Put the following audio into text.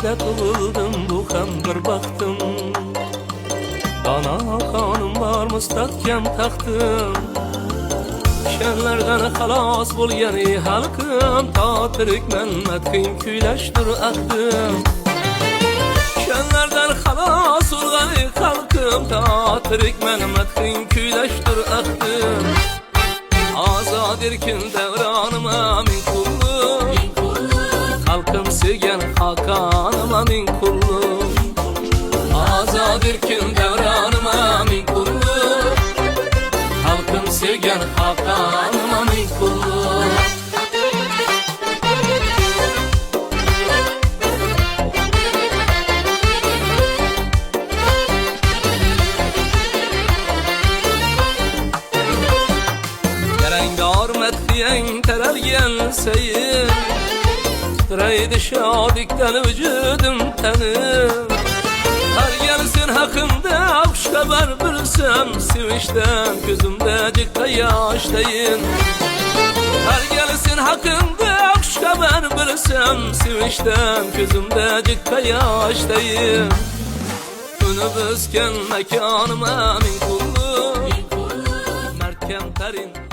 Şehirde tutuldum bu hem bir baktım. Bana kanım var müstahkem taktım. Şenlerden halas bul yani halkım. Ta Türkmen metkin küyleştir aktım. Şenlerden halas bul yani halkım. Ta Türkmen metkin küyleştir aktım. Azad erkin devranıma min kullum. Halkım sevgen hakanıma min kullum. Azad erkin devranıma min kullum. Halkım sevgen hakanıma min kullum. Gerengdar methiyen terelgen seyir. Direydi şadikten vücudum tenim. Her gelsin hakkımda hoş haber bilsem. Sevinçten gözümde cikta yaştayım. Her gelsin hakkımda hoş haber bilsem. Sevinçten gözümde cikta yaştayım. Ünü büzken mekanıma min kullum. Mertken terin